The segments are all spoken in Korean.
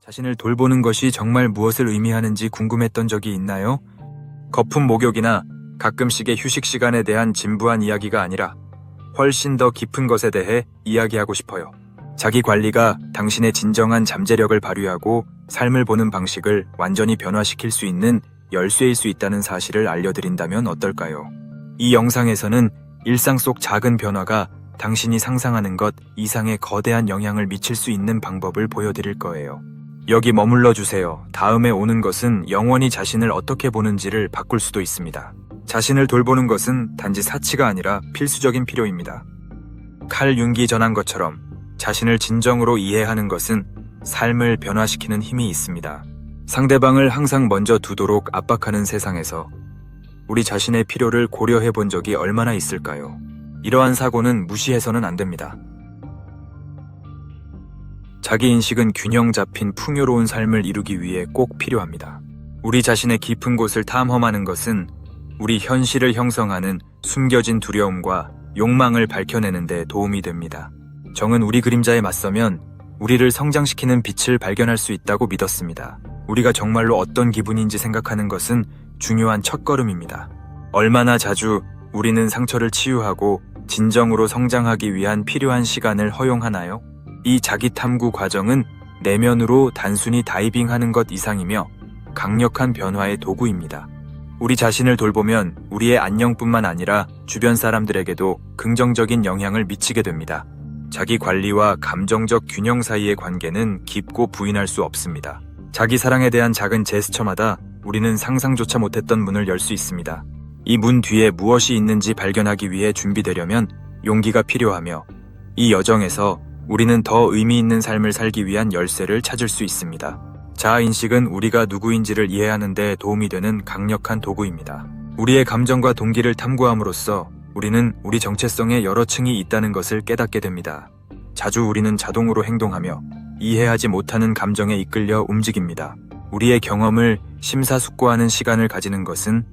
자신을 돌보는 것이 정말 무엇을 의미하는지 궁금했던 적이 있나요? 거품 목욕이나 가끔씩의 휴식 시간에 대한 진부한 이야기가 아니라 훨씬 더 깊은 것에 대해 이야기하고 싶어요. 자기 관리가 당신의 진정한 잠재력을 발휘하고 삶을 보는 방식을 완전히 변화시킬 수 있는 열쇠일 수 있다는 사실을 알려드린다면 어떨까요? 이 영상에서는 일상 속 작은 변화가 당신이 상상하는 것 이상의 거대한 영향을 미칠 수 있는 방법을 보여드릴 거예요. 여기 머물러 주세요. 다음에 오는 것은 영원히 자신을 어떻게 보는지를 바꿀 수도 있습니다. 자신을 돌보는 것은 단지 사치가 아니라 필수적인 필요입니다. 칼 융기 전한 것처럼 자신을 진정으로 이해하는 것은 삶을 변화시키는 힘이 있습니다. 상대방을 항상 먼저 두도록 압박하는 세상에서 우리 자신의 필요를 고려해 본 적이 얼마나 있을까요? 이러한 사고는 무시해서는 안 됩니다. 자기인식은 균형 잡힌 풍요로운 삶을 이루기 위해 꼭 필요합니다. 우리 자신의 깊은 곳을 탐험하는 것은 우리 현실을 형성하는 숨겨진 두려움과 욕망을 밝혀내는 데 도움이 됩니다. 정은 우리 그림자에 맞서면 우리를 성장시키는 빛을 발견할 수 있다고 믿었습니다. 우리가 정말로 어떤 기분인지 생각하는 것은 중요한 첫걸음입니다. 얼마나 자주 우리는 상처를 치유하고 진정으로 성장하기 위한 필요한 시간을 허용하나요? 이 자기 탐구 과정은 내면으로 단순히 다이빙하는 것 이상이며 강력한 변화의 도구입니다. 우리 자신을 돌보면 우리의 안녕뿐만 아니라 주변 사람들에게도 긍정적인 영향을 미치게 됩니다. 자기 관리와 감정적 균형 사이의 관계는 깊고 부인할 수 없습니다. 자기 사랑에 대한 작은 제스처마다 우리는 상상조차 못했던 문을 열 수 있습니다. 이 문 뒤에 무엇이 있는지 발견하기 위해 준비되려면 용기가 필요하며 이 여정에서 우리는 더 의미 있는 삶을 살기 위한 열쇠를 찾을 수 있습니다. 자아인식은 우리가 누구인지를 이해하는 데 도움이 되는 강력한 도구입니다. 우리의 감정과 동기를 탐구함으로써 우리는 우리 정체성에 여러 층이 있다는 것을 깨닫게 됩니다. 자주 우리는 자동으로 행동하며 이해하지 못하는 감정에 이끌려 움직입니다. 우리의 경험을 심사숙고하는 시간을 가지는 것은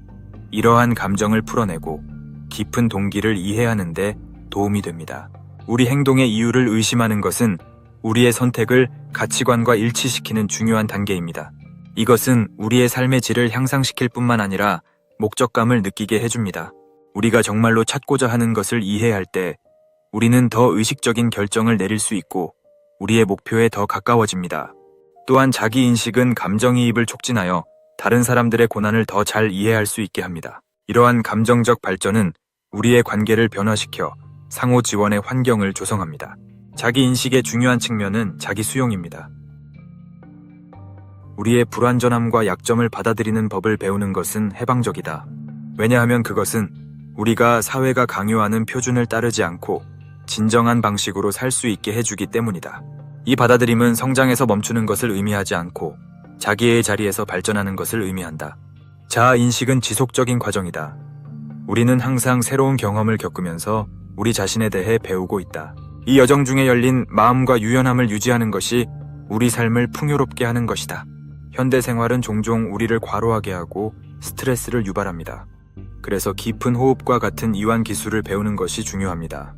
이러한 감정을 풀어내고 깊은 동기를 이해하는 데 도움이 됩니다. 우리 행동의 이유를 의심하는 것은 우리의 선택을 가치관과 일치시키는 중요한 단계입니다. 이것은 우리의 삶의 질을 향상시킬 뿐만 아니라 목적감을 느끼게 해줍니다. 우리가 정말로 찾고자 하는 것을 이해할 때 우리는 더 의식적인 결정을 내릴 수 있고 우리의 목표에 더 가까워집니다. 또한 자기인식은 감정이입을 촉진하여 다른 사람들의 고난을 더 잘 이해할 수 있게 합니다. 이러한 감정적 발전은 우리의 관계를 변화시켜 상호 지원의 환경을 조성합니다. 자기인식의 중요한 측면은 자기 수용입니다. 우리의 불완전함과 약점을 받아들이는 법을 배우는 것은 해방적이다. 왜냐하면 그것은 우리가 사회가 강요하는 표준을 따르지 않고 진정한 방식으로 살 수 있게 해주기 때문이다. 이 받아들임은 성장에서 멈추는 것을 의미하지 않고 자기의 자리에서 발전하는 것을 의미한다. 자아인식은 지속적인 과정이다. 우리는 항상 새로운 경험을 겪으면서 우리 자신에 대해 배우고 있다. 이 여정 중에 열린 마음과 유연함을 유지하는 것이 우리 삶을 풍요롭게 하는 것이다. 현대 생활은 종종 우리를 과로하게 하고 스트레스를 유발합니다. 그래서 깊은 호흡과 같은 이완 기술을 배우는 것이 중요합니다.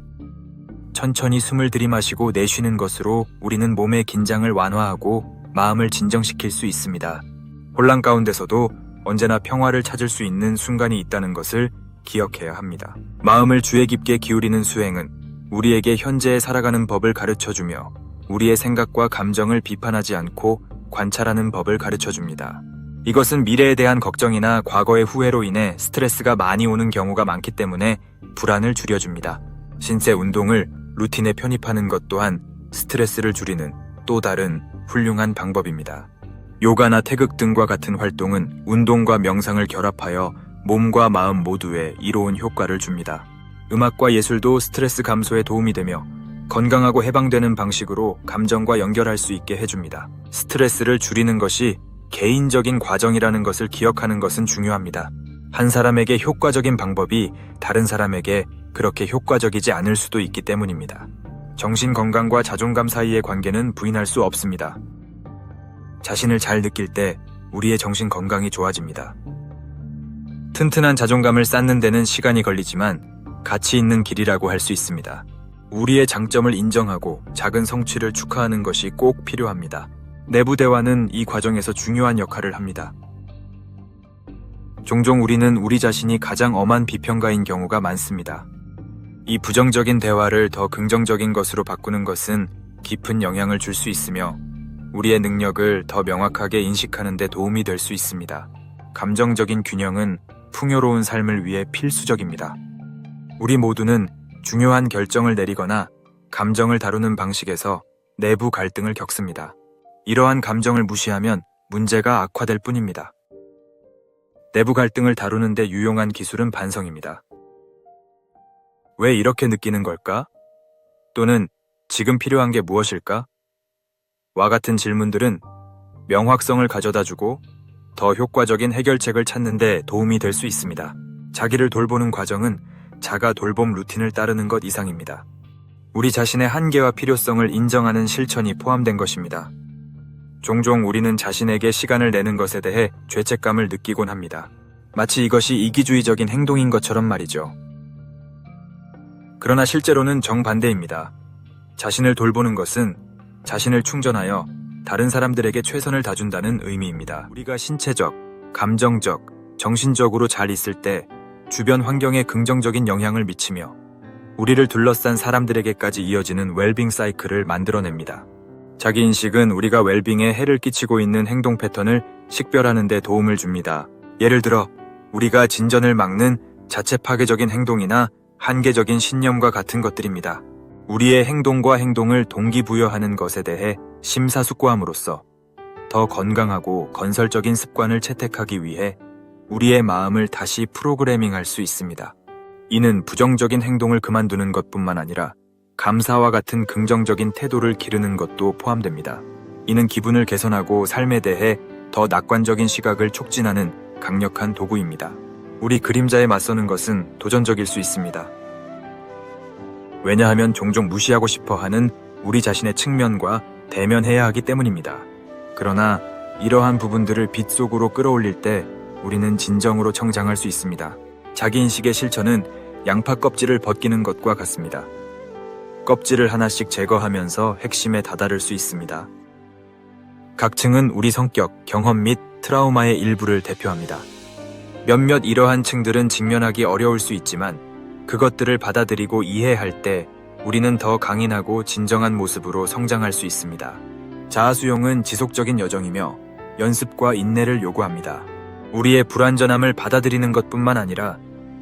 천천히 숨을 들이마시고 내쉬는 것으로 우리는 몸의 긴장을 완화하고 마음을 진정시킬 수 있습니다. 혼란 가운데서도 언제나 평화를 찾을 수 있는 순간이 있다는 것을 기억해야 합니다. 마음을 주의 깊게 기울이는 수행은 우리에게 현재에 살아가는 법을 가르쳐주며 우리의 생각과 감정을 비판하지 않고 관찰하는 법을 가르쳐줍니다. 이것은 미래에 대한 걱정이나 과거의 후회로 인해 스트레스가 많이 오는 경우가 많기 때문에 불안을 줄여줍니다. 신체 운동을 루틴에 편입하는 것 또한 스트레스를 줄이는 또 다른 훌륭한 방법입니다. 요가나 태극 등과 같은 활동은 운동과 명상을 결합하여 몸과 마음 모두에 이로운 효과를 줍니다. 음악과 예술도 스트레스 감소에 도움이 되며 건강하고 해방되는 방식으로 감정과 연결할 수 있게 해줍니다. 스트레스를 줄이는 것이 개인적인 과정이라는 것을 기억하는 것은 중요합니다. 한 사람에게 효과적인 방법이 다른 사람에게 그렇게 효과적이지 않을 수도 있기 때문입니다. 정신 건강과 자존감 사이의 관계는 부인할 수 없습니다. 자신을 잘 느낄 때 우리의 정신 건강이 좋아집니다. 튼튼한 자존감을 쌓는 데는 시간이 걸리지만 가치 있는 길이라고 할 수 있습니다. 우리의 장점을 인정하고 작은 성취를 축하하는 것이 꼭 필요합니다. 내부 대화는 이 과정에서 중요한 역할을 합니다. 종종 우리는 우리 자신이 가장 엄한 비평가인 경우가 많습니다. 이 부정적인 대화를 더 긍정적인 것으로 바꾸는 것은 깊은 영향을 줄 수 있으며 우리의 능력을 더 명확하게 인식하는 데 도움이 될 수 있습니다. 감정적인 균형은 풍요로운 삶을 위해 필수적입니다. 우리 모두는 중요한 결정을 내리거나 감정을 다루는 방식에서 내부 갈등을 겪습니다. 이러한 감정을 무시하면 문제가 악화될 뿐입니다. 내부 갈등을 다루는 데 유용한 기술은 반성입니다. 왜 이렇게 느끼는 걸까? 또는 지금 필요한 게 무엇일까? 와 같은 질문들은 명확성을 가져다주고 더 효과적인 해결책을 찾는 데 도움이 될 수 있습니다. 자기를 돌보는 과정은 자가 돌봄 루틴을 따르는 것 이상입니다. 우리 자신의 한계와 필요성을 인정하는 실천이 포함된 것입니다. 종종 우리는 자신에게 시간을 내는 것에 대해 죄책감을 느끼곤 합니다. 마치 이것이 이기주의적인 행동인 것처럼 말이죠. 그러나 실제로는 정반대입니다. 자신을 돌보는 것은 자신을 충전하여 다른 사람들에게 최선을 다준다는 의미입니다. 우리가 신체적, 감정적, 정신적으로 잘 있을 때 주변 환경에 긍정적인 영향을 미치며 우리를 둘러싼 사람들에게까지 이어지는 웰빙 사이클을 만들어냅니다. 자기인식은 우리가 웰빙에 해를 끼치고 있는 행동 패턴을 식별하는 데 도움을 줍니다. 예를 들어 우리가 진전을 막는 자체 파괴적인 행동이나 한계적인 신념과 같은 것들입니다. 우리의 행동과 행동을 동기부여하는 것에 대해 심사숙고함으로써 더 건강하고 건설적인 습관을 채택하기 위해 우리의 마음을 다시 프로그래밍할 수 있습니다. 이는 부정적인 행동을 그만두는 것뿐만 아니라 감사와 같은 긍정적인 태도를 기르는 것도 포함됩니다. 이는 기분을 개선하고 삶에 대해 더 낙관적인 시각을 촉진하는 강력한 도구입니다. 우리 그림자에 맞서는 것은 도전적일 수 있습니다. 왜냐하면 종종 무시하고 싶어 하는 우리 자신의 측면과 대면해야 하기 때문입니다. 그러나 이러한 부분들을 빛 속으로 끌어올릴 때 우리는 진정으로 성장할 수 있습니다. 자기인식의 실천은 양파 껍질을 벗기는 것과 같습니다. 껍질을 하나씩 제거하면서 핵심에 다다를 수 있습니다. 각 층은 우리 성격, 경험 및 트라우마의 일부를 대표합니다. 몇몇 이러한 층들은 직면하기 어려울 수 있지만 그것들을 받아들이고 이해할 때 우리는 더 강인하고 진정한 모습으로 성장할 수 있습니다. 자아수용은 지속적인 여정이며 연습과 인내를 요구합니다. 우리의 불완전함을 받아들이는 것뿐만 아니라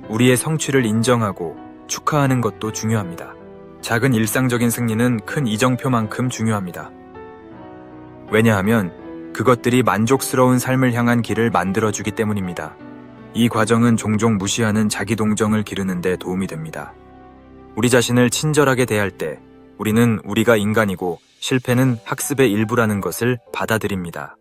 우리의 성취를 인정하고 축하하는 것도 중요합니다. 작은 일상적인 승리는 큰 이정표만큼 중요합니다. 왜냐하면 그것들이 만족스러운 삶을 향한 길을 만들어주기 때문입니다. 이 과정은 종종 무시하는 자기 동정을 기르는 데 도움이 됩니다. 우리 자신을 친절하게 대할 때 우리는 우리가 인간이고 실패는 학습의 일부라는 것을 받아들입니다.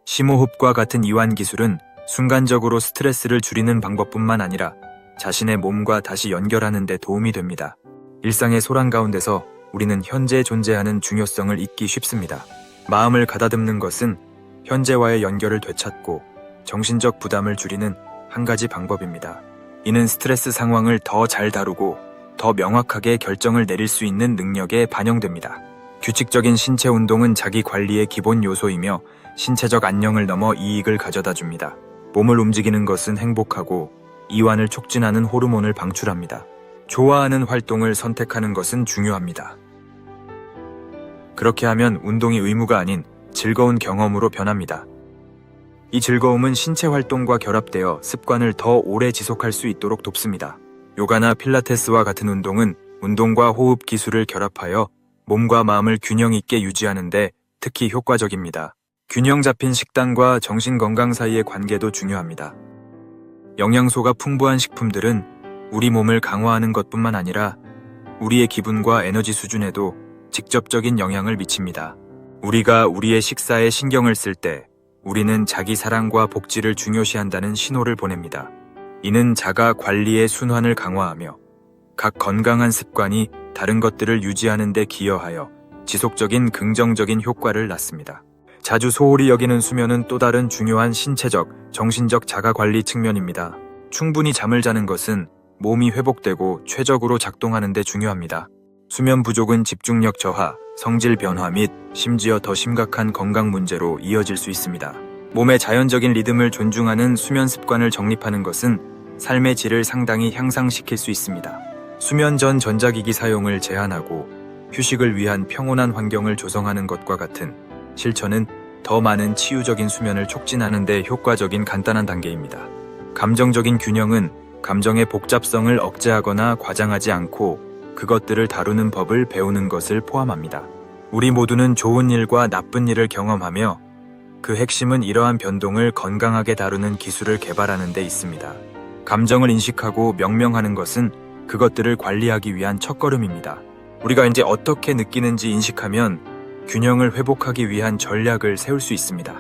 심호흡과 같은 이완 기술은 순간적으로 스트레스를 줄이는 방법뿐만 아니라 자신의 몸과 다시 연결하는 데 도움이 됩니다. 일상의 소란 가운데서 우리는 현재 존재하는 중요성을 잊기 쉽습니다. 마음을 가다듬는 것은 현재와의 연결을 되찾고 정신적 부담을 줄이는 한 가지 방법입니다. 이는 스트레스 상황을 더 잘 다루고 더 명확하게 결정을 내릴 수 있는 능력에 반영됩니다. 규칙적인 신체 운동은 자기 관리의 기본 요소이며 신체적 안녕을 넘어 이익을 가져다 줍니다. 몸을 움직이는 것은 행복하고 이완을 촉진하는 호르몬을 방출합니다. 좋아하는 활동을 선택하는 것은 중요합니다. 그렇게 하면 운동이 의무가 아닌 즐거운 경험으로 변합니다. 이 즐거움은 신체 활동과 결합되어 습관을 더 오래 지속할 수 있도록 돕습니다. 요가나 필라테스와 같은 운동은 운동과 호흡 기술을 결합하여 몸과 마음을 균형 있게 유지하는 데 특히 효과적입니다. 균형 잡힌 식단과 정신 건강 사이의 관계도 중요합니다. 영양소가 풍부한 식품들은 우리 몸을 강화하는 것뿐만 아니라 우리의 기분과 에너지 수준에도 직접적인 영향을 미칩니다. 우리가 우리의 식사에 신경을 쓸 때 우리는 자기 사랑과 복지를 중요시한다는 신호를 보냅니다. 이는 자가 관리의 순환을 강화하며 각 건강한 습관이 다른 것들을 유지하는 데 기여하여 지속적인 긍정적인 효과를 낳습니다. 자주 소홀히 여기는 수면은 또 다른 중요한 신체적, 정신적 자가관리 측면입니다. 충분히 잠을 자는 것은 몸이 회복되고 최적으로 작동하는 데 중요합니다. 수면 부족은 집중력 저하, 성질 변화 및 심지어 더 심각한 건강 문제로 이어질 수 있습니다. 몸의 자연적인 리듬을 존중하는 수면 습관을 정립하는 것은 삶의 질을 상당히 향상시킬 수 있습니다. 수면 전 전자기기 사용을 제한하고 휴식을 위한 평온한 환경을 조성하는 것과 같은 실천은 더 많은 치유적인 수면을 촉진하는 데 효과적인 간단한 단계입니다. 감정적인 균형은 감정의 복잡성을 억제하거나 과장하지 않고 그것들을 다루는 법을 배우는 것을 포함합니다. 우리 모두는 좋은 일과 나쁜 일을 경험하며 그 핵심은 이러한 변동을 건강하게 다루는 기술을 개발하는 데 있습니다. 감정을 인식하고 명명하는 것은 그것들을 관리하기 위한 첫걸음입니다. 우리가 이제 어떻게 느끼는지 인식하면 균형을 회복하기 위한 전략을 세울 수 있습니다.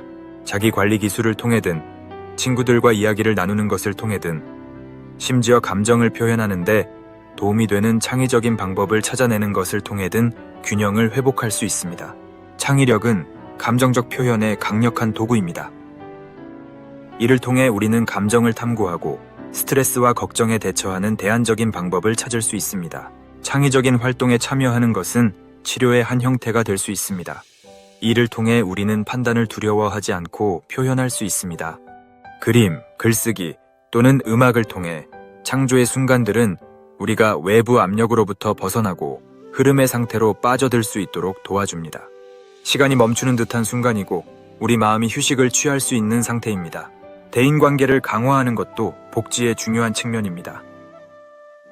자기 관리 기술을 통해든 친구들과 이야기를 나누는 것을 통해든 심지어 감정을 표현하는데 도움이 되는 창의적인 방법을 찾아내는 것을 통해든 균형을 회복할 수 있습니다. 창의력은 감정적 표현의 강력한 도구입니다. 이를 통해 우리는 감정을 탐구하고 스트레스와 걱정에 대처하는 대안적인 방법을 찾을 수 있습니다. 창의적인 활동에 참여하는 것은 치료의 한 형태가 될 수 있습니다. 이를 통해 우리는 판단을 두려워하지 않고 표현할 수 있습니다. 그림, 글쓰기 또는 음악을 통해 창조의 순간들은 우리가 외부 압력으로부터 벗어나고 흐름의 상태로 빠져들 수 있도록 도와줍니다. 시간이 멈추는 듯한 순간이고 우리 마음이 휴식을 취할 수 있는 상태입니다. 대인관계를 강화하는 것도 복지의 중요한 측면입니다.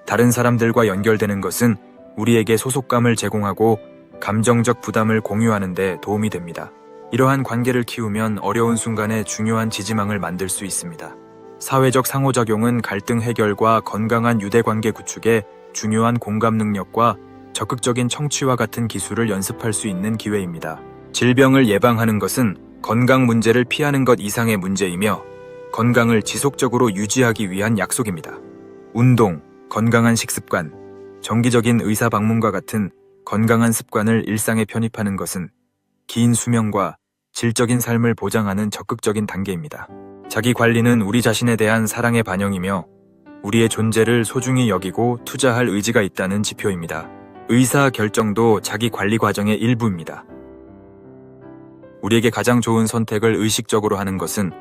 다른 사람들과 연결되는 것은 우리에게 소속감을 제공하고 감정적 부담을 공유하는 데 도움이 됩니다. 이러한 관계를 키우면 어려운 순간에 중요한 지지망을 만들 수 있습니다. 사회적 상호작용은 갈등 해결과 건강한 유대관계 구축에 중요한 공감 능력과 적극적인 청취와 같은 기술을 연습할 수 있는 기회입니다. 질병을 예방하는 것은 건강 문제를 피하는 것 이상의 문제이며 건강을 지속적으로 유지하기 위한 약속입니다. 운동, 건강한 식습관, 정기적인 의사 방문과 같은 건강한 습관을 일상에 편입하는 것은 긴 수명과 질적인 삶을 보장하는 적극적인 단계입니다. 자기 관리는 우리 자신에 대한 사랑의 반영이며 우리의 존재를 소중히 여기고 투자할 의지가 있다는 지표입니다. 의사 결정도 자기 관리 과정의 일부입니다. 우리에게 가장 좋은 선택을 의식적으로 하는 것은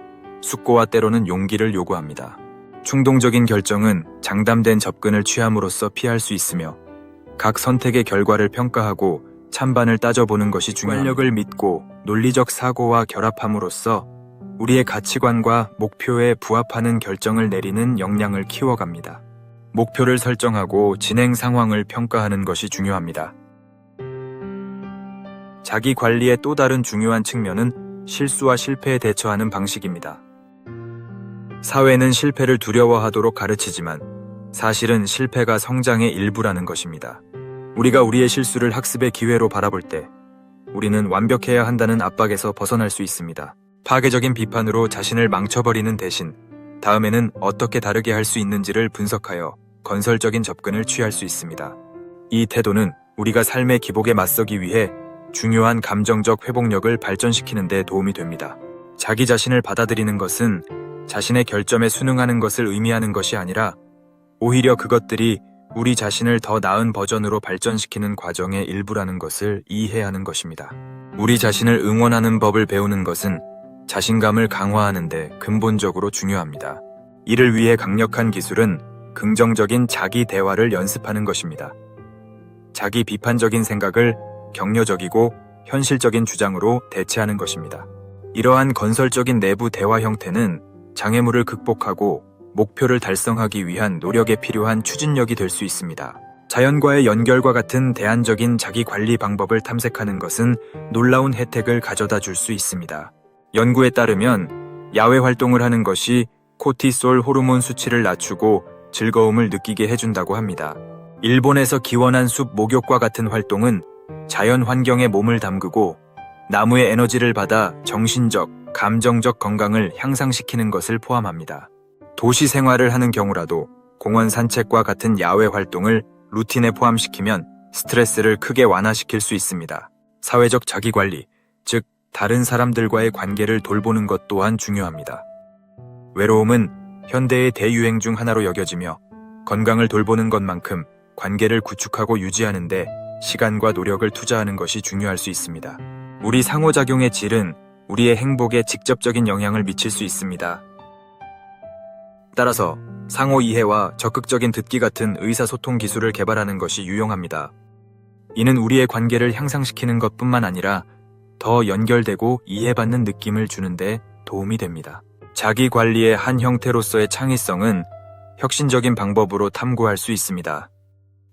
숙고와 때로는 용기를 요구합니다. 충동적인 결정은 장담된 접근을 취함으로써 피할 수 있으며 각 선택의 결과를 평가하고 찬반을 따져보는 것이 중요합니다. 객관력을 믿고 논리적 사고와 결합함으로써 우리의 가치관과 목표에 부합하는 결정을 내리는 역량을 키워갑니다. 목표를 설정하고 진행 상황을 평가하는 것이 중요합니다. 자기 관리의 또 다른 중요한 측면은 실수와 실패에 대처하는 방식입니다. 사회는 실패를 두려워하도록 가르치지만 사실은 실패가 성장의 일부라는 것입니다. 우리가 우리의 실수를 학습의 기회로 바라볼 때 우리는 완벽해야 한다는 압박에서 벗어날 수 있습니다. 파괴적인 비판으로 자신을 망쳐버리는 대신 다음에는 어떻게 다르게 할 수 있는지를 분석하여 건설적인 접근을 취할 수 있습니다. 이 태도는 우리가 삶의 기복에 맞서기 위해 중요한 감정적 회복력을 발전시키는 데 도움이 됩니다. 자기 자신을 받아들이는 것은 자신의 결점에 순응하는 것을 의미하는 것이 아니라 오히려 그것들이 우리 자신을 더 나은 버전으로 발전시키는 과정의 일부라는 것을 이해하는 것입니다. 우리 자신을 응원하는 법을 배우는 것은 자신감을 강화하는 데 근본적으로 중요합니다. 이를 위해 강력한 기술은 긍정적인 자기 대화를 연습하는 것입니다. 자기 비판적인 생각을 격려적이고 현실적인 주장으로 대체하는 것입니다. 이러한 건설적인 내부 대화 형태는 장애물을 극복하고 목표를 달성하기 위한 노력에 필요한 추진력이 될 수 있습니다. 자연과의 연결과 같은 대안적인 자기 관리 방법을 탐색하는 것은 놀라운 혜택을 가져다 줄 수 있습니다. 연구에 따르면 야외 활동을 하는 것이 코티솔 호르몬 수치를 낮추고 즐거움을 느끼게 해준다고 합니다. 일본에서 기원한 숲 목욕과 같은 활동은 자연 환경에 몸을 담그고 나무의 에너지를 받아 정신적, 감정적 건강을 향상시키는 것을 포함합니다. 도시 생활을 하는 경우라도 공원 산책과 같은 야외 활동을 루틴에 포함시키면 스트레스를 크게 완화시킬 수 있습니다. 사회적 자기관리, 즉 다른 사람들과의 관계를 돌보는 것 또한 중요합니다. 외로움은 현대의 대유행 중 하나로 여겨지며 건강을 돌보는 것만큼 관계를 구축하고 유지하는 데 시간과 노력을 투자하는 것이 중요할 수 있습니다. 우리 상호작용의 질은 우리의 행복에 직접적인 영향을 미칠 수 있습니다. 따라서 상호 이해와 적극적인 듣기 같은 의사소통 기술을 개발하는 것이 유용합니다. 이는 우리의 관계를 향상시키는 것뿐만 아니라 더 연결되고 이해받는 느낌을 주는데 도움이 됩니다. 자기 관리의 한 형태로서의 창의성은 혁신적인 방법으로 탐구할 수 있습니다.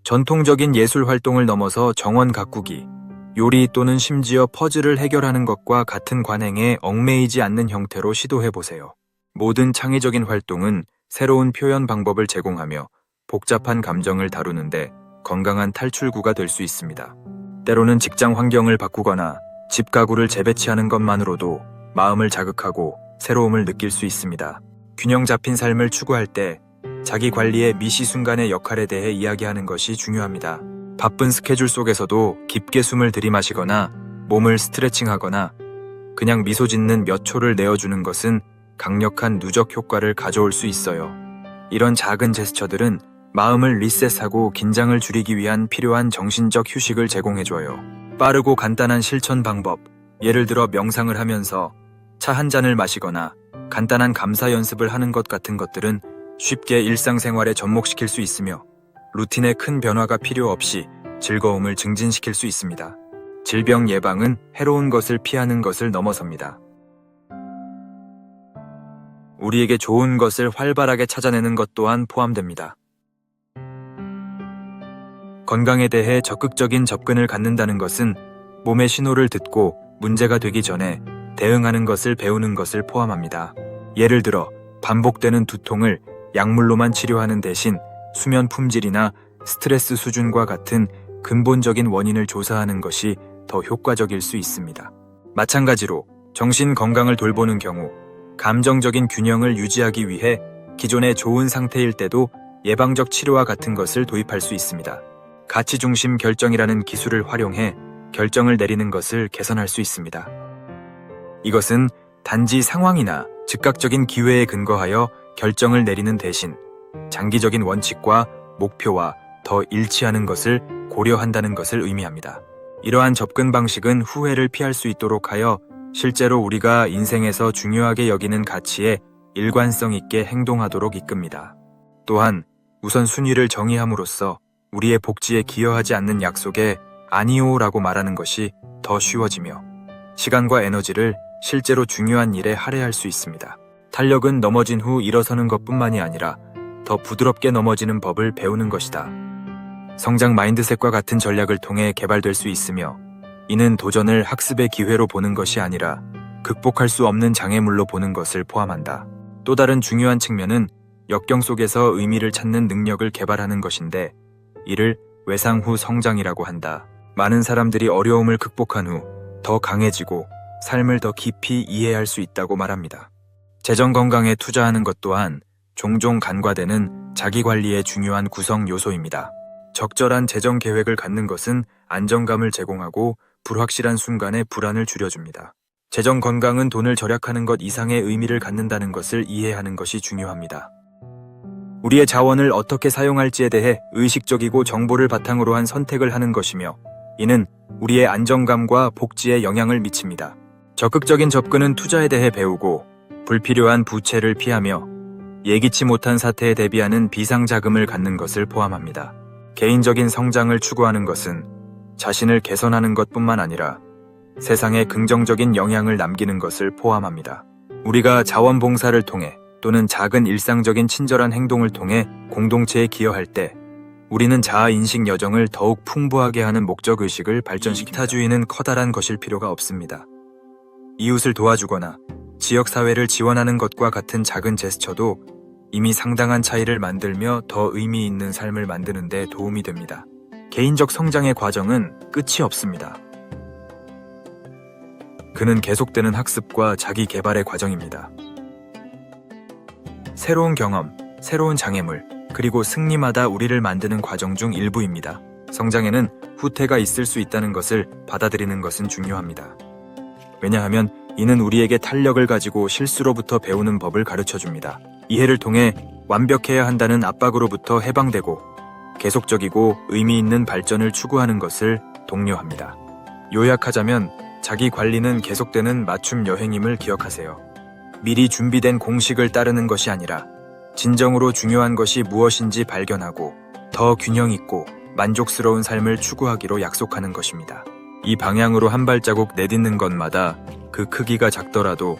전통적인 예술 활동을 넘어서 정원 가꾸기, 요리 또는 심지어 퍼즐을 해결하는 것과 같은 관행에 얽매이지 않는 형태로 시도해보세요. 모든 창의적인 활동은 새로운 표현 방법을 제공하며 복잡한 감정을 다루는데 건강한 탈출구가 될 수 있습니다. 때로는 직장 환경을 바꾸거나 집 가구를 재배치하는 것만으로도 마음을 자극하고 새로움을 느낄 수 있습니다. 균형 잡힌 삶을 추구할 때 자기 관리의 미시순간의 역할에 대해 이야기하는 것이 중요합니다. 바쁜 스케줄 속에서도 깊게 숨을 들이마시거나 몸을 스트레칭하거나 그냥 미소 짓는 몇 초를 내어주는 것은 강력한 누적 효과를 가져올 수 있어요. 이런 작은 제스처들은 마음을 리셋하고 긴장을 줄이기 위한 필요한 정신적 휴식을 제공해줘요. 빠르고 간단한 실천 방법, 예를 들어 명상을 하면서 차 한 잔을 마시거나 간단한 감사 연습을 하는 것 같은 것들은 쉽게 일상생활에 접목시킬 수 있으며 루틴에 큰 변화가 필요 없이 즐거움을 증진시킬 수 있습니다. 질병 예방은 해로운 것을 피하는 것을 넘어섭니다. 우리에게 좋은 것을 활발하게 찾아내는 것 또한 포함됩니다. 건강에 대해 적극적인 접근을 갖는다는 것은 몸의 신호를 듣고 문제가 되기 전에 대응하는 것을 배우는 것을 포함합니다. 예를 들어 반복되는 두통을 약물로만 치료하는 대신 수면 품질이나 스트레스 수준과 같은 근본적인 원인을 조사하는 것이 더 효과적일 수 있습니다. 마찬가지로 정신 건강을 돌보는 경우 감정적인 균형을 유지하기 위해 기존의 좋은 상태일 때도 예방적 치료와 같은 것을 도입할 수 있습니다. 가치 중심 결정이라는 기술을 활용해 결정을 내리는 것을 개선할 수 있습니다. 이것은 단지 상황이나 즉각적인 기회에 근거하여 결정을 내리는 대신 장기적인 원칙과 목표와 더 일치하는 것을 고려한다는 것을 의미합니다. 이러한 접근 방식은 후회를 피할 수 있도록 하여 실제로 우리가 인생에서 중요하게 여기는 가치에 일관성 있게 행동하도록 이끕니다. 또한 우선순위를 정의함으로써 우리의 복지에 기여하지 않는 약속에 아니오라고 말하는 것이 더 쉬워지며 시간과 에너지를 실제로 중요한 일에 할애할 수 있습니다. 탄력은 넘어진 후 일어서는 것뿐만이 아니라 더 부드럽게 넘어지는 법을 배우는 것이다. 성장 마인드셋과 같은 전략을 통해 개발될 수 있으며 이는 도전을 학습의 기회로 보는 것이 아니라 극복할 수 없는 장애물로 보는 것을 포함한다. 또 다른 중요한 측면은 역경 속에서 의미를 찾는 능력을 개발하는 것인데 이를 외상 후 성장이라고 한다. 많은 사람들이 어려움을 극복한 후 더 강해지고 삶을 더 깊이 이해할 수 있다고 말합니다. 재정 건강에 투자하는 것 또한 종종 간과되는 자기관리의 중요한 구성 요소입니다. 적절한 재정 계획을 갖는 것은 안정감을 제공하고 불확실한 순간에 불안을 줄여줍니다. 재정 건강은 돈을 절약하는 것 이상의 의미를 갖는다는 것을 이해하는 것이 중요합니다. 우리의 자원을 어떻게 사용할지에 대해 의식적이고 정보를 바탕으로 한 선택을 하는 것이며 이는 우리의 안정감과 복지에 영향을 미칩니다. 적극적인 접근은 투자에 대해 배우고 불필요한 부채를 피하며 예기치 못한 사태에 대비하는 비상자금을 갖는 것을 포함합니다. 개인적인 성장을 추구하는 것은 자신을 개선하는 것뿐만 아니라 세상에 긍정적인 영향을 남기는 것을 포함합니다. 우리가 자원봉사를 통해 또는 작은 일상적인 친절한 행동을 통해 공동체에 기여할 때 우리는 자아인식 여정을 더욱 풍부하게 하는 목적의식을 발전시킵니다. 이타주의는 커다란 것일 필요가 없습니다. 이웃을 도와주거나 지역사회를 지원하는 것과 같은 작은 제스처도 이미 상당한 차이를 만들며 더 의미 있는 삶을 만드는 데 도움이 됩니다. 개인적 성장의 과정은 끝이 없습니다. 그는 계속되는 학습과 자기 개발의 과정입니다. 새로운 경험, 새로운 장애물, 그리고 승리마다 우리를 만드는 과정 중 일부입니다. 성장에는 후퇴가 있을 수 있다는 것을 받아들이는 것은 중요합니다. 왜냐하면 이는 우리에게 탄력을 가지고 실수로부터 배우는 법을 가르쳐줍니다. 이해를 통해 완벽해야 한다는 압박으로부터 해방되고 계속적이고 의미 있는 발전을 추구하는 것을 독려합니다. 요약하자면 자기 관리는 계속되는 맞춤 여행임을 기억하세요. 미리 준비된 공식을 따르는 것이 아니라 진정으로 중요한 것이 무엇인지 발견하고 더 균형 있고 만족스러운 삶을 추구하기로 약속하는 것입니다. 이 방향으로 한 발자국 내딛는 것마다 그 크기가 작더라도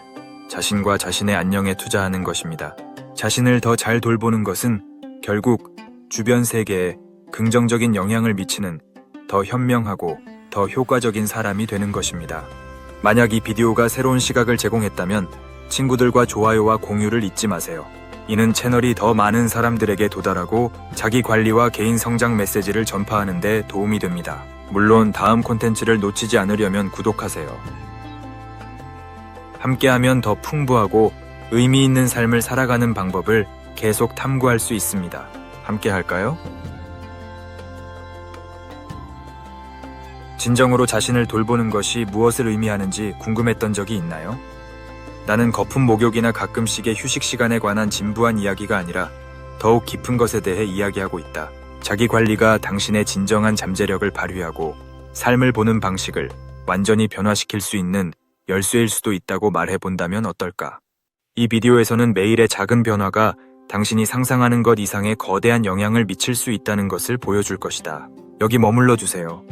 자신과 자신의 안녕에 투자하는 것입니다. 자신을 더 잘 돌보는 것은 결국 주변 세계에 긍정적인 영향을 미치는 더 현명하고 더 효과적인 사람이 되는 것입니다. 만약 이 비디오가 새로운 시각을 제공했다면 친구들과 좋아요와 공유를 잊지 마세요. 이는 채널이 더 많은 사람들에게 도달하고 자기 관리와 개인 성장 메시지를 전파하는 데 도움이 됩니다. 물론 다음 콘텐츠를 놓치지 않으려면 구독하세요. 함께하면 더 풍부하고 의미 있는 삶을 살아가는 방법을 계속 탐구할 수 있습니다. 함께 할까요? 진정으로 자신을 돌보는 것이 무엇을 의미하는지 궁금했던 적이 있나요? 나는 거품 목욕이나 가끔씩의 휴식 시간에 관한 진부한 이야기가 아니라 더욱 깊은 것에 대해 이야기하고 있다. 자기 관리가 당신의 진정한 잠재력을 발휘하고 삶을 보는 방식을 완전히 변화시킬 수 있는 열쇠일 수도 있다고 말해본다면 어떨까? 이 비디오에서는 매일의 작은 변화가 당신이 상상하는 것 이상의 거대한 영향을 미칠 수 있다는 것을 보여줄 것이다. 여기 머물러 주세요.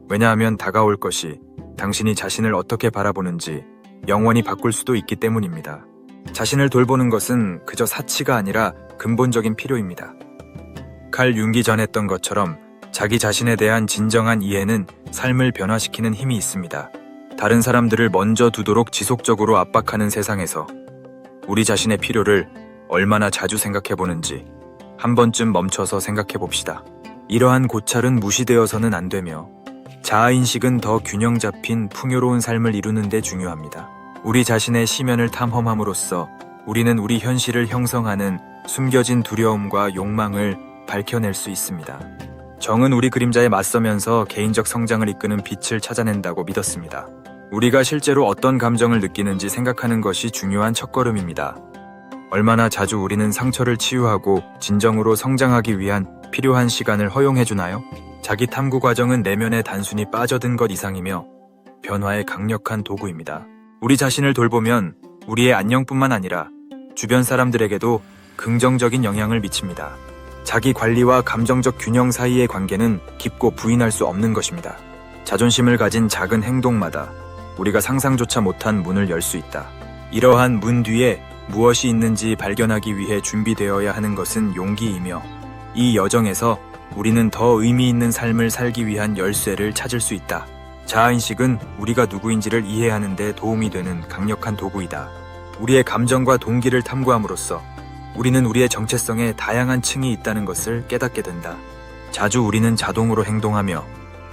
왜냐하면 다가올 것이 당신이 자신을 어떻게 바라보는지 영원히 바꿀 수도 있기 때문입니다. 자신을 돌보는 것은 그저 사치가 아니라 근본적인 필요입니다. 칼 융기 전했던 것처럼 자기 자신에 대한 진정한 이해는 삶을 변화시키는 힘이 있습니다. 다른 사람들을 먼저 두도록 지속적으로 압박하는 세상에서 우리 자신의 필요를 얼마나 자주 생각해보는지 한 번쯤 멈춰서 생각해봅시다. 이러한 고찰은 무시되어서는 안 되며 자아인식은 더 균형 잡힌 풍요로운 삶을 이루는 데 중요합니다. 우리 자신의 시면을 탐험함으로써 우리는 우리 현실을 형성하는 숨겨진 두려움과 욕망을 밝혀낼 수 있습니다. 정은 우리 그림자에 맞서면서 개인적 성장을 이끄는 빛을 찾아낸다고 믿었습니다. 우리가 실제로 어떤 감정을 느끼는지 생각하는 것이 중요한 첫걸음입니다. 얼마나 자주 우리는 상처를 치유하고 진정으로 성장하기 위한 필요한 시간을 허용해주나요? 자기 탐구 과정은 내면에 단순히 빠져든 것 이상이며 변화의 강력한 도구입니다. 우리 자신을 돌보면 우리의 안녕뿐만 아니라 주변 사람들에게도 긍정적인 영향을 미칩니다. 자기 관리와 감정적 균형 사이의 관계는 깊고 부인할 수 없는 것입니다. 자존심을 가진 작은 행동마다 우리가 상상조차 못한 문을 열 수 있다. 이러한 문 뒤에 무엇이 있는지 발견하기 위해 준비되어야 하는 것은 용기이며 이 여정에서 우리는 더 의미 있는 삶을 살기 위한 열쇠를 찾을 수 있다. 자아인식은 우리가 누구인지를 이해하는 데 도움이 되는 강력한 도구이다. 우리의 감정과 동기를 탐구함으로써 우리는 우리의 정체성에 다양한 층이 있다는 것을 깨닫게 된다. 자주 우리는 자동으로 행동하며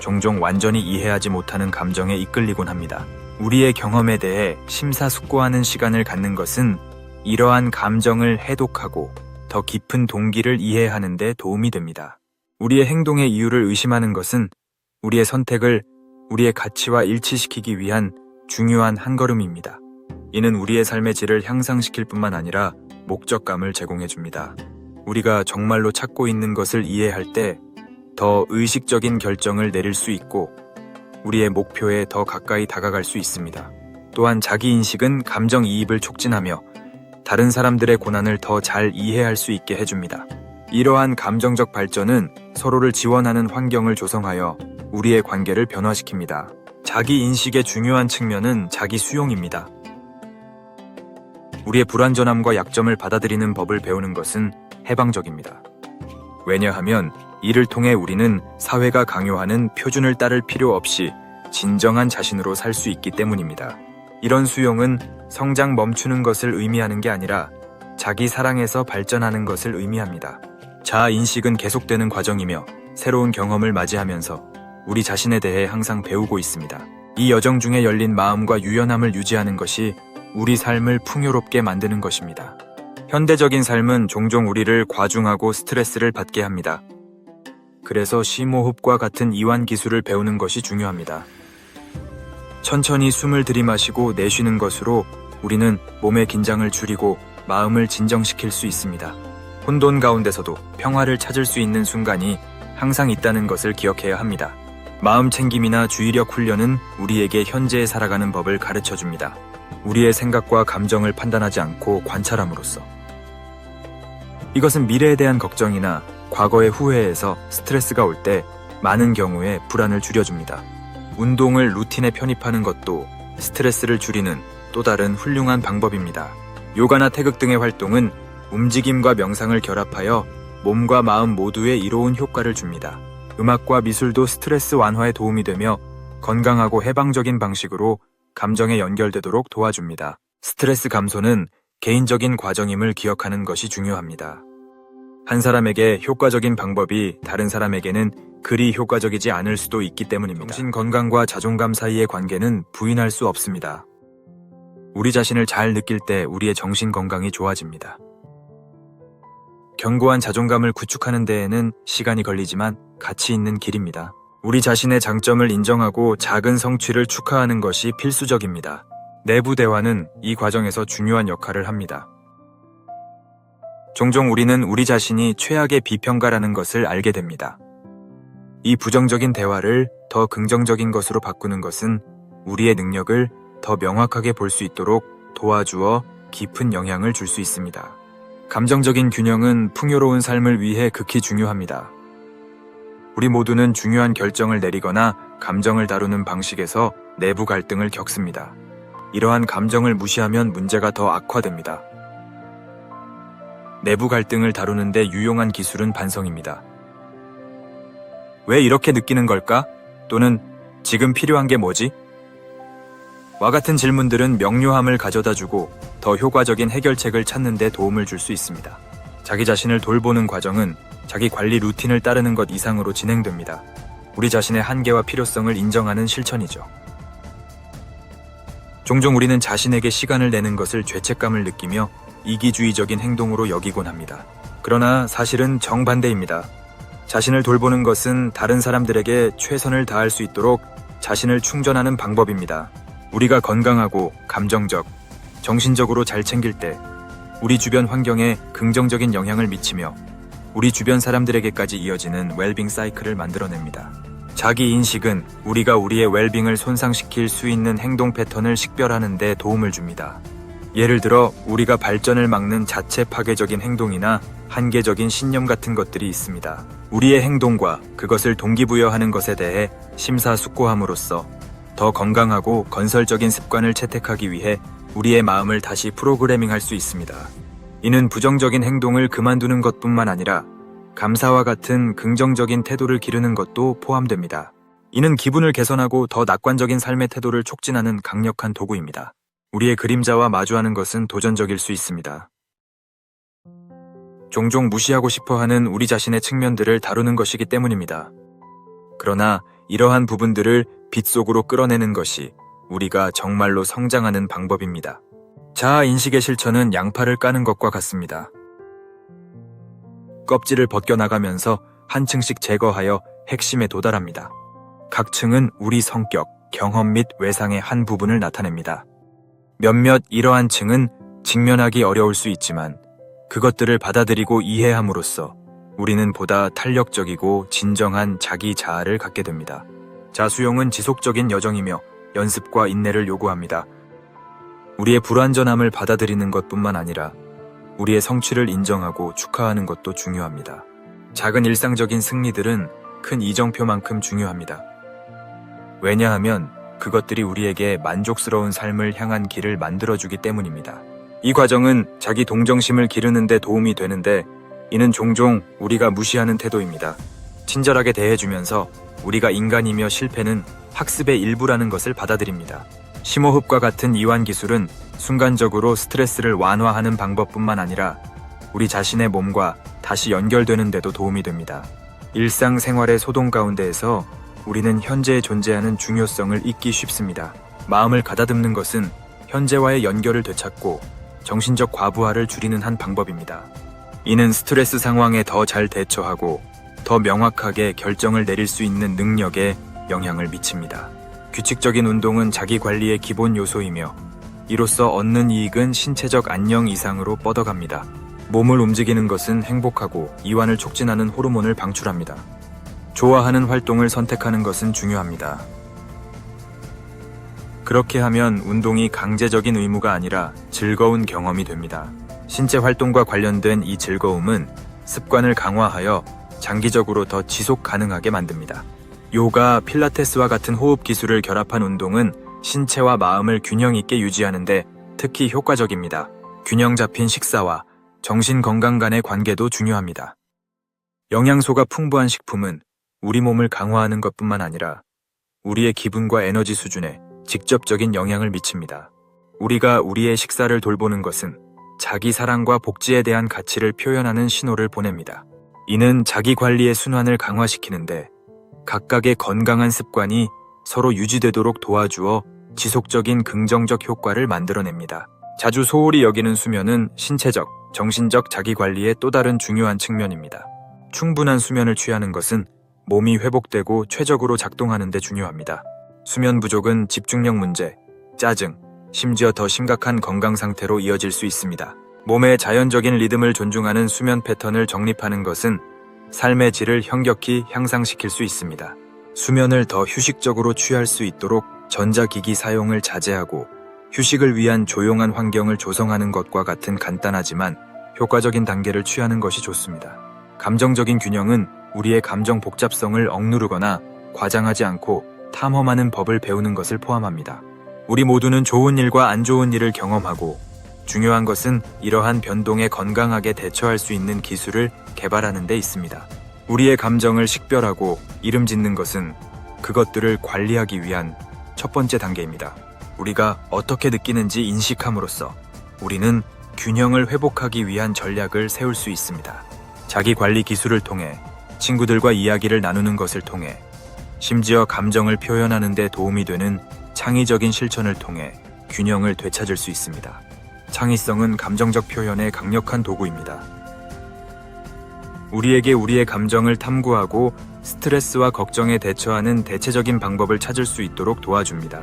종종 완전히 이해하지 못하는 감정에 이끌리곤 합니다. 우리의 경험에 대해 심사숙고하는 시간을 갖는 것은 이러한 감정을 해독하고 더 깊은 동기를 이해하는 데 도움이 됩니다. 우리의 행동의 이유를 의심하는 것은 우리의 선택을 우리의 가치와 일치시키기 위한 중요한 한 걸음입니다. 이는 우리의 삶의 질을 향상시킬 뿐만 아니라 목적감을 제공해줍니다. 우리가 정말로 찾고 있는 것을 이해할 때 더 의식적인 결정을 내릴 수 있고 우리의 목표에 더 가까이 다가갈 수 있습니다. 또한 자기인식은 감정이입을 촉진하며 다른 사람들의 고난을 더 잘 이해할 수 있게 해줍니다. 이러한 감정적 발전은 서로를 지원하는 환경을 조성하여 우리의 관계를 변화시킵니다. 자기인식의 중요한 측면은 자기 수용입니다. 우리의 불완전함과 약점을 받아들이는 법을 배우는 것은 해방적입니다. 왜냐하면 이를 통해 우리는 사회가 강요하는 표준을 따를 필요 없이 진정한 자신으로 살 수 있기 때문입니다. 이런 수용은 성장 멈추는 것을 의미하는 게 아니라 자기 사랑에서 발전하는 것을 의미합니다. 자아인식은 계속되는 과정이며 새로운 경험을 맞이하면서 우리 자신에 대해 항상 배우고 있습니다. 이 여정 중에 열린 마음과 유연함을 유지하는 것이 우리 삶을 풍요롭게 만드는 것입니다. 현대적인 삶은 종종 우리를 과중하고 스트레스를 받게 합니다. 그래서 심호흡과 같은 이완 기술을 배우는 것이 중요합니다. 천천히 숨을 들이마시고 내쉬는 것으로 우리는 몸의 긴장을 줄이고 마음을 진정시킬 수 있습니다. 혼돈 가운데서도 평화를 찾을 수 있는 순간이 항상 있다는 것을 기억해야 합니다. 마음 챙김이나 주의력 훈련은 우리에게 현재에 살아가는 법을 가르쳐 줍니다. 우리의 생각과 감정을 판단하지 않고 관찰함으로써. 이것은 미래에 대한 걱정이나 과거의 후회에서 스트레스가 올 때 많은 경우에 불안을 줄여줍니다. 운동을 루틴에 편입하는 것도 스트레스를 줄이는 또 다른 훌륭한 방법입니다. 요가나 태극 등의 활동은 움직임과 명상을 결합하여 몸과 마음 모두에 이로운 효과를 줍니다. 음악과 미술도 스트레스 완화에 도움이 되며 건강하고 해방적인 방식으로 감정에 연결되도록 도와줍니다. 스트레스 감소는 개인적인 과정임을 기억하는 것이 중요합니다. 한 사람에게 효과적인 방법이 다른 사람에게는 그리 효과적이지 않을 수도 있기 때문입니다. 정신 건강과 자존감 사이의 관계는 부인할 수 없습니다. 우리 자신을 잘 느낄 때 우리의 정신 건강이 좋아집니다. 견고한 자존감을 구축하는 데에는 시간이 걸리지만 가치 있는 길입니다. 우리 자신의 장점을 인정하고 작은 성취를 축하하는 것이 필수적입니다. 내부 대화는 이 과정에서 중요한 역할을 합니다. 종종 우리는 우리 자신이 최악의 비평가라는 것을 알게 됩니다. 이 부정적인 대화를 더 긍정적인 것으로 바꾸는 것은 우리의 능력을 더 명확하게 볼 수 있도록 도와주어 깊은 영향을 줄 수 있습니다. 감정적인 균형은 풍요로운 삶을 위해 극히 중요합니다. 우리 모두는 중요한 결정을 내리거나 감정을 다루는 방식에서 내부 갈등을 겪습니다. 이러한 감정을 무시하면 문제가 더 악화됩니다. 내부 갈등을 다루는데 유용한 기술은 반성입니다. 왜 이렇게 느끼는 걸까? 또는 지금 필요한 게 뭐지? 와 같은 질문들은 명료함을 가져다주고 더 효과적인 해결책을 찾는 데 도움을 줄 수 있습니다. 자기 자신을 돌보는 과정은 자기 관리 루틴을 따르는 것 이상으로 진행됩니다. 우리 자신의 한계와 필요성을 인정하는 실천이죠. 종종 우리는 자신에게 시간을 내는 것을 죄책감을 느끼며 이기주의적인 행동으로 여기곤 합니다. 그러나 사실은 정반대입니다. 자신을 돌보는 것은 다른 사람들에게 최선을 다할 수 있도록 자신을 충전하는 방법입니다. 우리가 건강하고 감정적, 정신적으로 잘 챙길 때 우리 주변 환경에 긍정적인 영향을 미치며 우리 주변 사람들에게까지 이어지는 웰빙 사이클을 만들어냅니다. 자기 인식은 우리가 우리의 웰빙을 손상시킬 수 있는 행동 패턴을 식별하는 데 도움을 줍니다. 예를 들어 우리가 발전을 막는 자체 파괴적인 행동이나 한계적인 신념 같은 것들이 있습니다. 우리의 행동과 그것을 동기부여하는 것에 대해 심사숙고함으로써 더 건강하고 건설적인 습관을 채택하기 위해 우리의 마음을 다시 프로그래밍할 수 있습니다. 이는 부정적인 행동을 그만두는 것뿐만 아니라 감사와 같은 긍정적인 태도를 기르는 것도 포함됩니다. 이는 기분을 개선하고 더 낙관적인 삶의 태도를 촉진하는 강력한 도구입니다. 우리의 그림자와 마주하는 것은 도전적일 수 있습니다. 종종 무시하고 싶어하는 우리 자신의 측면들을 다루는 것이기 때문입니다. 그러나 이러한 부분들을 빛 속으로 끌어내는 것이 우리가 정말로 성장하는 방법입니다. 자아 인식의 실천은 양파를 까는 것과 같습니다. 껍질을 벗겨나가면서 한 층씩 제거하여 핵심에 도달합니다. 각 층은 우리 성격, 경험 및 외상의 한 부분을 나타냅니다. 몇몇 이러한 층은 직면하기 어려울 수 있지만 그것들을 받아들이고 이해함으로써 우리는 보다 탄력적이고 진정한 자기 자아를 갖게 됩니다. 자수용은 지속적인 여정이며 연습과 인내를 요구합니다. 우리의 불완전함을 받아들이는 것뿐만 아니라 우리의 성취를 인정하고 축하하는 것도 중요합니다. 작은 일상적인 승리들은 큰 이정표만큼 중요합니다. 왜냐하면 그것들이 우리에게 만족스러운 삶을 향한 길을 만들어주기 때문입니다. 이 과정은 자기 동정심을 기르는 데 도움이 되는데 이는 종종 우리가 무시하는 태도입니다. 친절하게 대해주면서 우리가 인간이며 실패는 학습의 일부라는 것을 받아들입니다. 심호흡과 같은 이완 기술은 순간적으로 스트레스를 완화하는 방법뿐만 아니라 우리 자신의 몸과 다시 연결되는 데도 도움이 됩니다. 일상생활의 소동 가운데에서 우리는 현재에 존재하는 중요성을 잊기 쉽습니다. 마음을 가다듬는 것은 현재와의 연결을 되찾고 정신적 과부하를 줄이는 한 방법입니다. 이는 스트레스 상황에 더 잘 대처하고 더 명확하게 결정을 내릴 수 있는 능력에 영향을 미칩니다. 규칙적인 운동은 자기 관리의 기본 요소이며 이로써 얻는 이익은 신체적 안녕 이상으로 뻗어갑니다. 몸을 움직이는 것은 행복하고 이완을 촉진하는 호르몬을 방출합니다. 좋아하는 활동을 선택하는 것은 중요합니다. 그렇게 하면 운동이 강제적인 의무가 아니라 즐거운 경험이 됩니다. 신체 활동과 관련된 이 즐거움은 습관을 강화하여 장기적으로 더 지속 가능하게 만듭니다. 요가, 필라테스와 같은 호흡 기술을 결합한 운동은 신체와 마음을 균형 있게 유지하는데 특히 효과적입니다. 균형 잡힌 식사와 정신 건강 간의 관계도 중요합니다. 영양소가 풍부한 식품은 우리 몸을 강화하는 것뿐만 아니라 우리의 기분과 에너지 수준에 직접적인 영향을 미칩니다. 우리가 우리의 식사를 돌보는 것은 자기 사랑과 복지에 대한 가치를 표현하는 신호를 보냅니다. 이는 자기 관리의 순환을 강화시키는데 각각의 건강한 습관이 서로 유지되도록 도와주어 지속적인 긍정적 효과를 만들어냅니다. 자주 소홀히 여기는 수면은 신체적, 정신적 자기 관리의 또 다른 중요한 측면입니다. 충분한 수면을 취하는 것은 몸이 회복되고 최적으로 작동하는 데 중요합니다. 수면 부족은 집중력 문제, 짜증, 심지어 더 심각한 건강 상태로 이어질 수 있습니다. 몸의 자연적인 리듬을 존중하는 수면 패턴을 정립하는 것은 삶의 질을 현격히 향상시킬 수 있습니다. 수면을 더 휴식적으로 취할 수 있도록 전자기기 사용을 자제하고 휴식을 위한 조용한 환경을 조성하는 것과 같은 간단하지만 효과적인 단계를 취하는 것이 좋습니다. 감정적인 균형은 우리의 감정 복잡성을 억누르거나 과장하지 않고 탐험하는 법을 배우는 것을 포함합니다. 우리 모두는 좋은 일과 안 좋은 일을 경험하고 중요한 것은 이러한 변동에 건강하게 대처할 수 있는 기술을 개발하는 데 있습니다. 우리의 감정을 식별하고 이름 짓는 것은 그것들을 관리하기 위한 첫 번째 단계입니다. 우리가 어떻게 느끼는지 인식함으로써 우리는 균형을 회복하기 위한 전략을 세울 수 있습니다. 자기 관리 기술을 통해 친구들과 이야기를 나누는 것을 통해 심지어 감정을 표현하는 데 도움이 되는 창의적인 실천을 통해 균형을 되찾을 수 있습니다. 창의성은 감정적 표현의 강력한 도구입니다. 우리에게 우리의 감정을 탐구하고 스트레스와 걱정에 대처하는 대체적인 방법을 찾을 수 있도록 도와줍니다.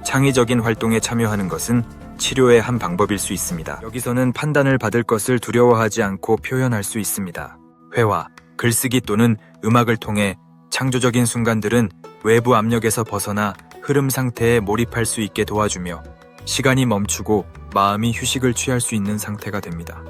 창의적인 활동에 참여하는 것은 치료의 한 방법일 수 있습니다. 여기서는 판단을 받을 것을 두려워하지 않고 표현할 수 있습니다. 회화, 글쓰기 또는 음악을 통해 창조적인 순간들은 외부 압력에서 벗어나 흐름 상태에 몰입할 수 있게 도와주며 시간이 멈추고 마음이 휴식을 취할 수 있는 상태가 됩니다.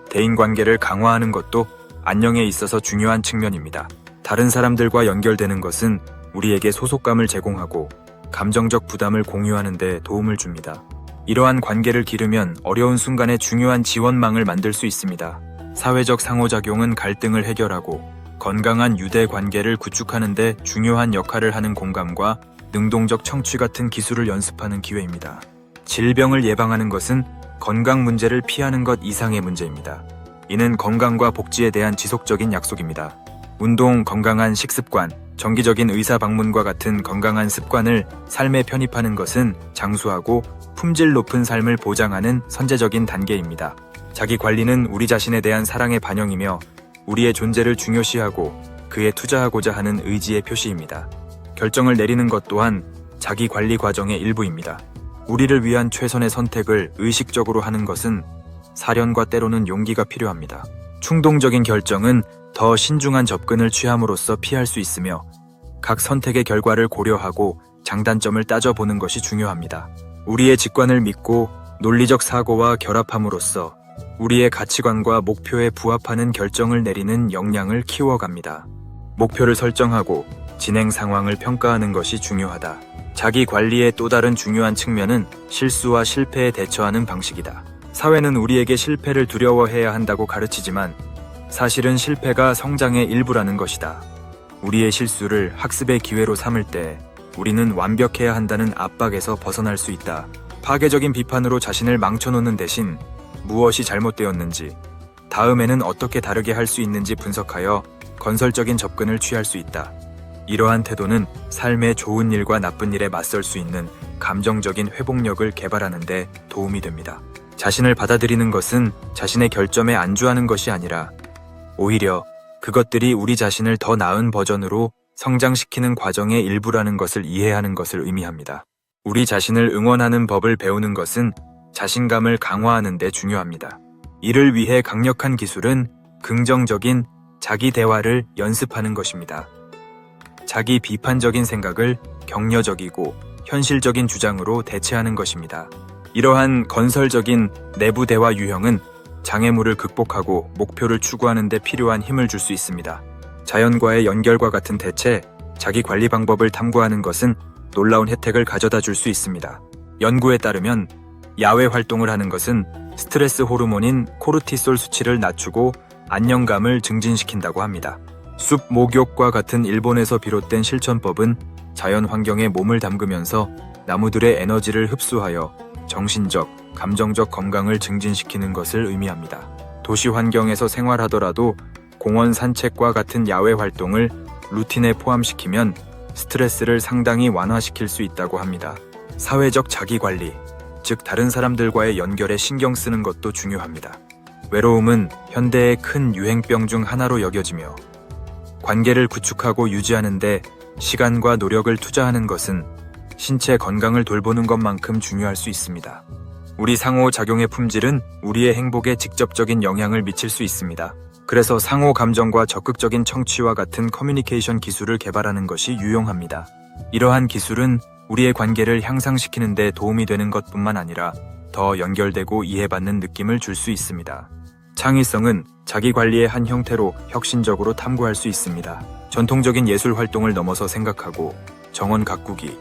대인관계를 강화하는 것도 안녕에 있어서 중요한 측면입니다. 다른 사람들과 연결되는 것은 우리에게 소속감을 제공하고 감정적 부담을 공유하는 데 도움을 줍니다. 이러한 관계를 기르면 어려운 순간에 중요한 지원망을 만들 수 있습니다. 사회적 상호작용은 갈등을 해결하고 건강한 유대 관계를 구축하는 데 중요한 역할을 하는 공감과 능동적 청취 같은 기술을 연습하는 기회입니다. 질병을 예방하는 것은 건강 문제를 피하는 것 이상의 문제입니다. 이는 건강과 복지에 대한 지속적인 약속입니다. 운동, 건강한 식습관, 정기적인 의사 방문과 같은 건강한 습관을 삶에 편입하는 것은 장수하고 품질 높은 삶을 보장하는 선제적인 단계입니다. 자기 관리는 우리 자신에 대한 사랑의 반영이며 우리의 존재를 중요시하고 그에 투자하고자 하는 의지의 표시입니다. 결정을 내리는 것 또한 자기 관리 과정의 일부입니다. 우리를 위한 최선의 선택을 의식적으로 하는 것은 사련과 때로는 용기가 필요합니다. 충동적인 결정은 더 신중한 접근을 취함으로써 피할 수 있으며 각 선택의 결과를 고려하고 장단점을 따져보는 것이 중요합니다. 우리의 직관을 믿고 논리적 사고와 결합함으로써 우리의 가치관과 목표에 부합하는 결정을 내리는 역량을 키워갑니다. 목표를 설정하고 진행 상황을 평가하는 것이 중요하다. 자기 관리의 또 다른 중요한 측면은 실수와 실패에 대처하는 방식이다. 사회는 우리에게 실패를 두려워해야 한다고 가르치지만 사실은 실패가 성장의 일부라는 것이다. 우리의 실수를 학습의 기회로 삼을 때 우리는 완벽해야 한다는 압박에서 벗어날 수 있다. 파괴적인 비판으로 자신을 망쳐놓는 대신 무엇이 잘못되었는지, 다음에는 어떻게 다르게 할 수 있는지 분석하여 건설적인 접근을 취할 수 있다. 이러한 태도는 삶의 좋은 일과 나쁜 일에 맞설 수 있는 감정적인 회복력을 개발하는 데 도움이 됩니다. 자신을 받아들이는 것은 자신의 결점에 안주하는 것이 아니라 오히려 그것들이 우리 자신을 더 나은 버전으로 성장시키는 과정의 일부라는 것을 이해하는 것을 의미합니다. 우리 자신을 응원하는 법을 배우는 것은 자신감을 강화하는 데 중요합니다. 이를 위해 강력한 기술은 긍정적인 자기 대화를 연습하는 것입니다. 자기 비판적인 생각을 격려적이고 현실적인 주장으로 대체하는 것입니다. 이러한 건설적인 내부 대화 유형은 장애물을 극복하고 목표를 추구하는 데 필요한 힘을 줄 수 있습니다. 자연과의 연결과 같은 대체, 자기 관리 방법을 탐구하는 것은 놀라운 혜택을 가져다 줄 수 있습니다. 연구에 따르면 야외 활동을 하는 것은 스트레스 호르몬인 코르티솔 수치를 낮추고 안정감을 증진시킨다고 합니다. 숲 목욕과 같은 일본에서 비롯된 실천법은 자연 환경에 몸을 담그면서 나무들의 에너지를 흡수하여 정신적, 감정적 건강을 증진시키는 것을 의미합니다. 도시 환경에서 생활하더라도 공원 산책과 같은 야외 활동을 루틴에 포함시키면 스트레스를 상당히 완화시킬 수 있다고 합니다. 사회적 자기관리, 즉 다른 사람들과의 연결에 신경 쓰는 것도 중요합니다. 외로움은 현대의 큰 유행병 중 하나로 여겨지며 관계를 구축하고 유지하는 데 시간과 노력을 투자하는 것은 신체 건강을 돌보는 것만큼 중요할 수 있습니다. 우리 상호작용의 품질은 우리의 행복에 직접적인 영향을 미칠 수 있습니다. 그래서 상호 감정과 적극적인 청취와 같은 커뮤니케이션 기술을 개발하는 것이 유용합니다. 이러한 기술은 우리의 관계를 향상시키는 데 도움이 되는 것뿐만 아니라 더 연결되고 이해받는 느낌을 줄 수 있습니다. 창의성은 자기 관리의 한 형태로 혁신적으로 탐구할 수 있습니다. 전통적인 예술 활동을 넘어서 생각하고 정원 가꾸기,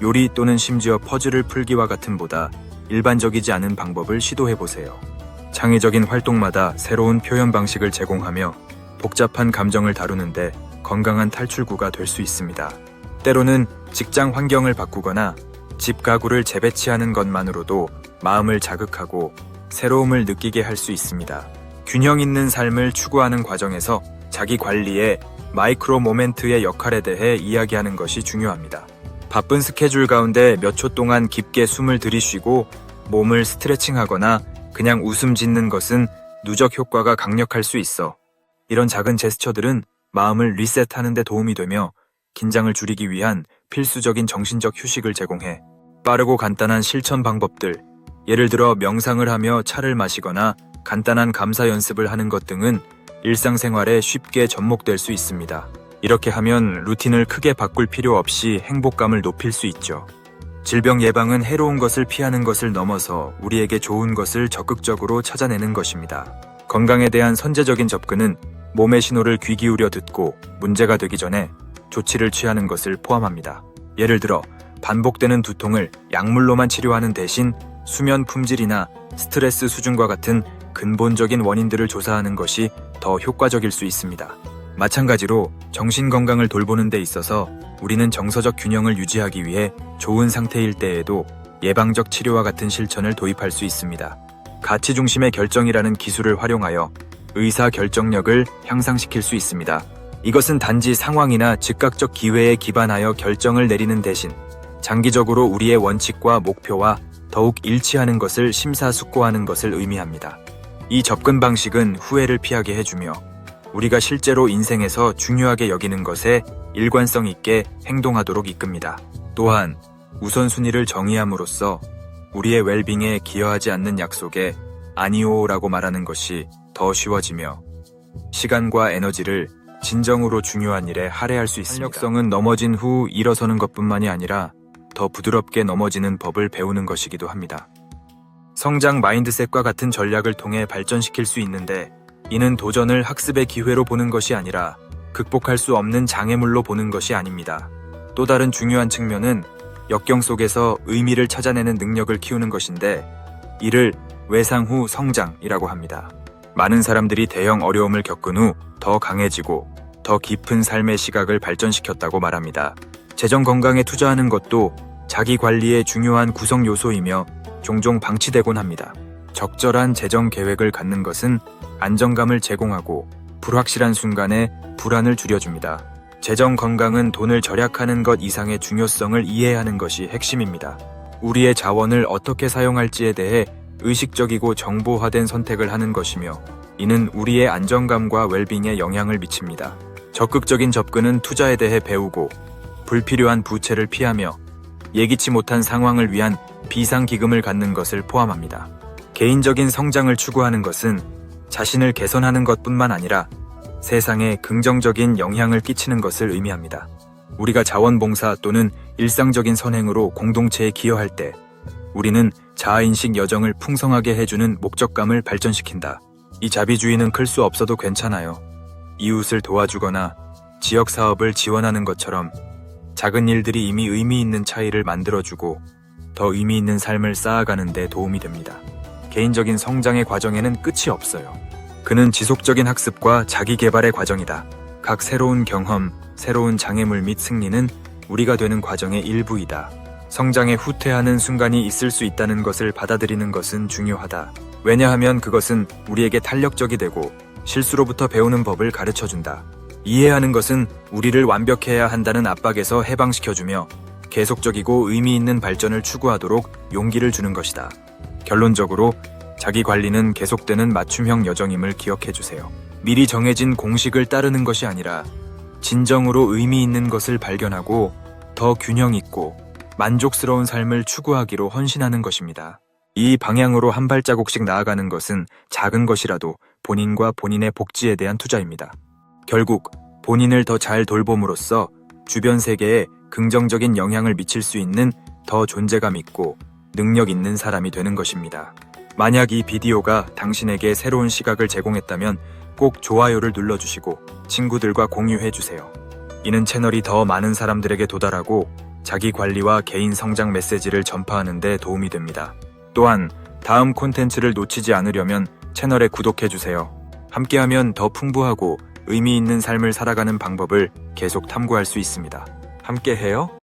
요리 또는 심지어 퍼즐을 풀기와 같은 보다 일반적이지 않은 방법을 시도해보세요. 창의적인 활동마다 새로운 표현 방식을 제공하며 복잡한 감정을 다루는데 건강한 탈출구가 될 수 있습니다. 때로는 직장 환경을 바꾸거나 집 가구를 재배치하는 것만으로도 마음을 자극하고 새로움을 느끼게 할 수 있습니다. 균형 있는 삶을 추구하는 과정에서 자기 관리의 마이크로 모멘트의 역할에 대해 이야기하는 것이 중요합니다. 바쁜 스케줄 가운데 몇 초 동안 깊게 숨을 들이쉬고 몸을 스트레칭하거나 그냥 웃음 짓는 것은 누적 효과가 강력할 수 있어. 이런 작은 제스처들은 마음을 리셋하는 데 도움이 되며 긴장을 줄이기 위한 필수적인 정신적 휴식을 제공해. 빠르고 간단한 실천 방법들, 예를 들어 명상을 하며 차를 마시거나 간단한 감사 연습을 하는 것 등은 일상생활에 쉽게 접목될 수 있습니다. 이렇게 하면 루틴을 크게 바꿀 필요 없이 행복감을 높일 수 있죠. 질병 예방은 해로운 것을 피하는 것을 넘어서 우리에게 좋은 것을 적극적으로 찾아내는 것입니다. 건강에 대한 선제적인 접근은 몸의 신호를 귀 기울여 듣고 문제가 되기 전에 조치를 취하는 것을 포함합니다. 예를 들어 반복되는 두통을 약물로만 치료하는 대신 수면 품질이나 스트레스 수준과 같은 근본적인 원인들을 조사하는 것이 더 효과적일 수 있습니다. 마찬가지로 정신 건강을 돌보는 데 있어서 우리는 정서적 균형을 유지하기 위해 좋은 상태일 때에도 예방적 치료와 같은 실천을 도입할 수 있습니다. 가치 중심의 결정이라는 기술을 활용하여 의사 결정력을 향상시킬 수 있습니다. 이것은 단지 상황이나 즉각적 기회에 기반하여 결정을 내리는 대신 장기적으로 우리의 원칙과 목표와 더욱 일치하는 것을 심사숙고하는 것을 의미합니다. 이 접근 방식은 후회를 피하게 해주며 우리가 실제로 인생에서 중요하게 여기는 것에 일관성 있게 행동하도록 이끕니다. 또한 우선순위를 정의함으로써 우리의 웰빙에 기여하지 않는 약속에 아니오라고 말하는 것이 더 쉬워지며 시간과 에너지를 진정으로 중요한 일에 할애할 수 있습니다. 탄력성은 넘어진 후 일어서는 것뿐만이 아니라 더 부드럽게 넘어지는 법을 배우는 것이기도 합니다. 성장 마인드셋과 같은 전략을 통해 발전시킬 수 있는데 이는 도전을 학습의 기회로 보는 것이 아니라 극복할 수 없는 장애물로 보는 것이 아닙니다. 또 다른 중요한 측면은 역경 속에서 의미를 찾아내는 능력을 키우는 것인데 이를 외상 후 성장이라고 합니다. 많은 사람들이 대형 어려움을 겪은 후 더 강해지고 더 깊은 삶의 시각을 발전시켰다고 말합니다. 재정 건강에 투자하는 것도 자기 관리의 중요한 구성 요소이며 종종 방치되곤 합니다. 적절한 재정 계획을 갖는 것은 안정감을 제공하고 불확실한 순간에 불안을 줄여줍니다. 재정 건강은 돈을 절약하는 것 이상의 중요성을 이해하는 것이 핵심입니다. 우리의 자원을 어떻게 사용할지에 대해 의식적이고 정보화된 선택을 하는 것이며 이는 우리의 안정감과 웰빙에 영향을 미칩니다. 적극적인 접근은 투자에 대해 배우고 불필요한 부채를 피하며 예기치 못한 상황을 위한 비상기금을 갖는 것을 포함합니다. 개인적인 성장을 추구하는 것은 자신을 개선하는 것뿐만 아니라 세상에 긍정적인 영향을 끼치는 것을 의미합니다. 우리가 자원봉사 또는 일상적인 선행으로 공동체에 기여할 때 우리는 자아인식 여정을 풍성하게 해주는 목적감을 발전시킨다. 이 자비주의는 클 수 없어도 괜찮아요. 이웃을 도와주거나 지역 사업을 지원하는 것처럼 작은 일들이 이미 의미 있는 차이를 만들어주고 더 의미 있는 삶을 쌓아가는 데 도움이 됩니다. 개인적인 성장의 과정에는 끝이 없어요. 그는 지속적인 학습과 자기 개발의 과정이다. 각 새로운 경험, 새로운 장애물 및 승리는 우리가 되는 과정의 일부이다. 성장에 후퇴하는 순간이 있을 수 있다는 것을 받아들이는 것은 중요하다. 왜냐하면 그것은 우리에게 탄력적이 되고 실수로부터 배우는 법을 가르쳐준다. 이해하는 것은 우리를 완벽해야 한다는 압박에서 해방시켜주며 계속적이고 의미 있는 발전을 추구하도록 용기를 주는 것이다. 결론적으로 자기 관리는 계속되는 맞춤형 여정임을 기억해주세요. 미리 정해진 공식을 따르는 것이 아니라 진정으로 의미 있는 것을 발견하고 더 균형 있고 만족스러운 삶을 추구하기로 헌신하는 것입니다. 이 방향으로 한 발자국씩 나아가는 것은 작은 것이라도 본인과 본인의 복지에 대한 투자입니다. 결국 본인을 더 잘 돌봄으로써 주변 세계에 긍정적인 영향을 미칠 수 있는 더 존재감 있고 능력 있는 사람이 되는 것입니다. 만약 이 비디오가 당신에게 새로운 시각을 제공했다면 꼭 좋아요를 눌러주시고 친구들과 공유해주세요. 이는 채널이 더 많은 사람들에게 도달하고 자기 관리와 개인 성장 메시지를 전파하는 데 도움이 됩니다. 또한 다음 콘텐츠를 놓치지 않으려면 채널에 구독해주세요. 함께하면 더 풍부하고 의미 있는 삶을 살아가는 방법을 계속 탐구할 수 있습니다. 함께해요?